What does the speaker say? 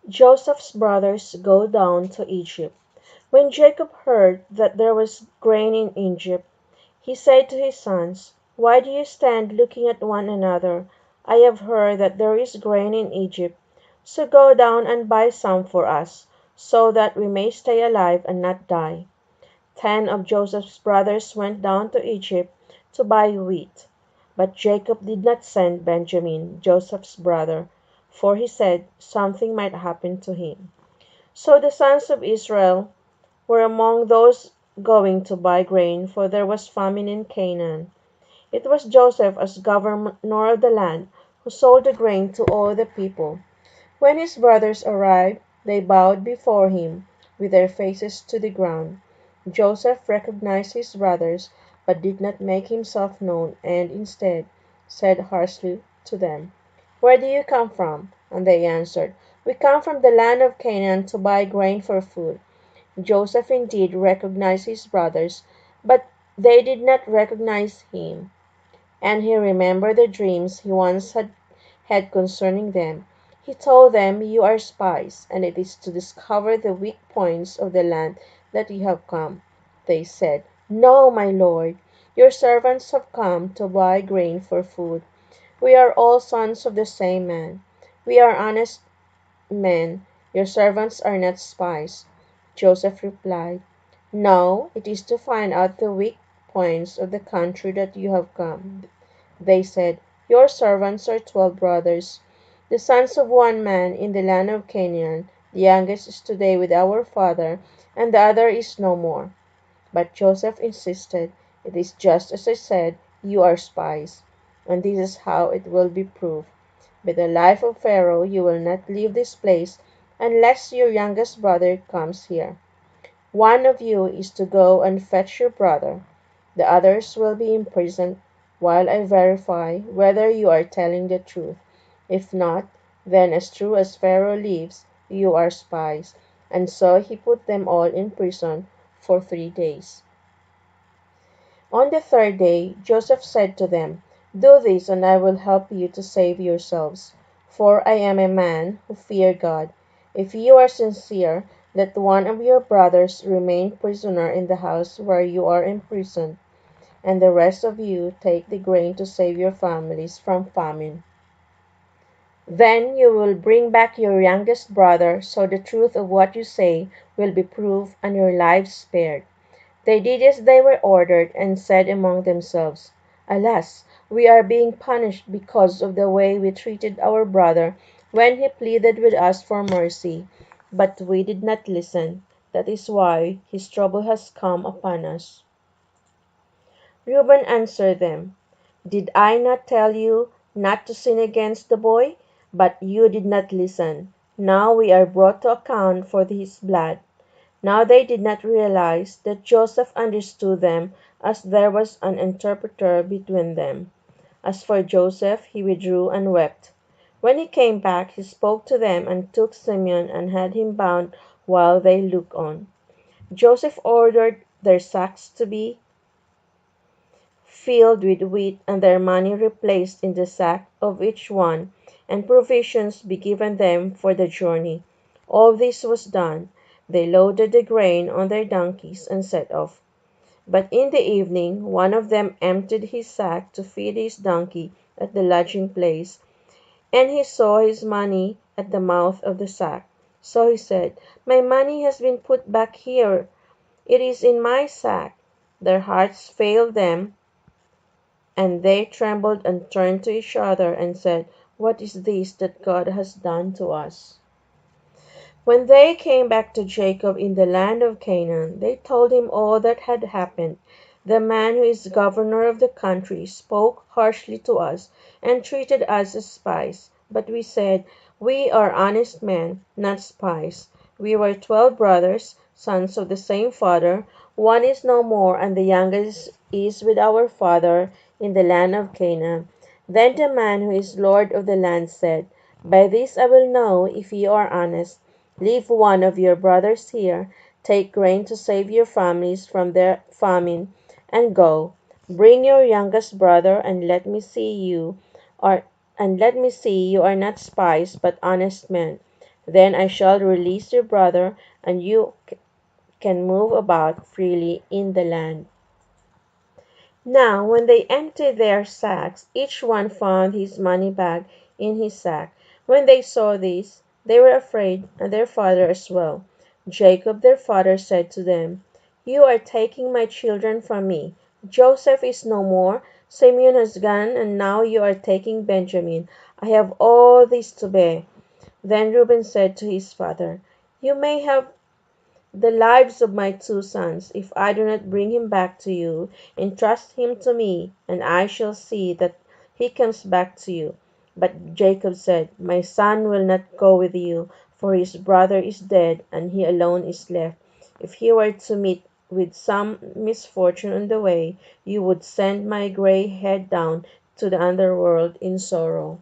Joseph's brothers go down to Egypt. When Jacob heard that there was grain in Egypt, he said to his sons, "Why do you stand looking at one another? I have heard that there is grain in Egypt. So go down and buy some for us, so that we may stay alive and not die." 10 of Joseph's brothers went down to Egypt to buy wheat. But Jacob did not send Benjamin, Joseph's brother, for he said something might happen to him. So the sons of Israel were among those going to buy grain, for there was famine in Canaan. It was Joseph, as governor of the land, who sold the grain to all the people. When his brothers arrived, they bowed before him, with their faces to the ground. Joseph recognized his brothers, but did not make himself known, and instead said harshly to them, "Where do you come from?" And they answered, "We come from the land of Canaan to buy grain for food." Joseph indeed recognized his brothers, but they did not recognize him. And he remembered the dreams he once had concerning them. He told them, "You are spies, and it is to discover the weak points of the land that you have come." They said, "No, my lord, your servants have come to buy grain for food. We are all sons of the same man. We are honest men. Your servants are not spies." Joseph replied, "No, it is to find out the weak points of the country that you have come." They said, "Your servants are 12 brothers, the sons of one man in the land of Canaan. The youngest is today with our father, and the other is no more." But Joseph insisted, "It is just as I said, you are spies, and this is how it will be proved. By the life of Pharaoh, you will not leave this place unless your youngest brother comes here. One of you is to go and fetch your brother. The others will be imprisoned while I verify whether you are telling the truth. If not, then as true as Pharaoh lives, you are spies." And so he put them all in prison for 3 days. On the third day Joseph said to them, "Do this, and I will help you to save yourselves, for I am a man who fear God. If you are sincere, let one of your brothers remain prisoner in the house where you are imprisoned, and the rest of you take the grain to save your families from famine. Then you will bring back your youngest brother, so the truth of what you say will be proved and your lives spared." They did as they were ordered, and said among themselves, "Alas, we are being punished because of the way we treated our brother when he pleaded with us for mercy. But we did not listen. That is why his trouble has come upon us." Reuben answered them, "Did I not tell you not to sin against the boy? But you did not listen. Now we are brought to account for his blood." Now they did not realize that Joseph understood them, as there was an interpreter between them. As for Joseph, he withdrew and wept. When he came back, he spoke to them and took Simeon and had him bound while they looked on. Joseph ordered their sacks to be filled with wheat, and their money replaced in the sack of each one, and provisions be given them for the journey. All this was done. They loaded the grain on their donkeys and set off. But in the evening one of them emptied his sack to feed his donkey at the lodging place, and he saw his money at the mouth of the sack. So he said, "My money has been put back here. It is in my sack." Their hearts failed them, and they trembled and turned to each other and said, "What is this that God has done to us?" When they came back to Jacob in the land of Canaan, they told him all that had happened. "The man who is governor of the country spoke harshly to us and treated us as spies. But we said, 'We are honest men, not spies.' We were 12 brothers, sons of the same father. One is no more, and the youngest is with our father in the land of Canaan." Then the man who is lord of the land said, "By this I will know if you are honest. Leave one of your brothers here, take grain to save your families from their famine, and go. Bring your youngest brother, and let me see you are not spies, but honest men." Then I shall release your brother, and you can move about freely in the land." Now when they emptied their sacks, each one found his money bag in his sack. When they saw this, they were afraid, and their father as well. Jacob their father said to them, "You are taking my children from me. Joseph is no more, Simeon has gone, and now you are taking Benjamin. I have all this to bear." Then Reuben said to his father, "You may have the lives of my two sons, if I do not bring him back to you. Entrust him to me, and I shall see that he comes back to you." But Jacob said, "My son will not go with you, for his brother is dead, and he alone is left. If he were to meet with some misfortune on the way, you would send my gray head down to the underworld in sorrow."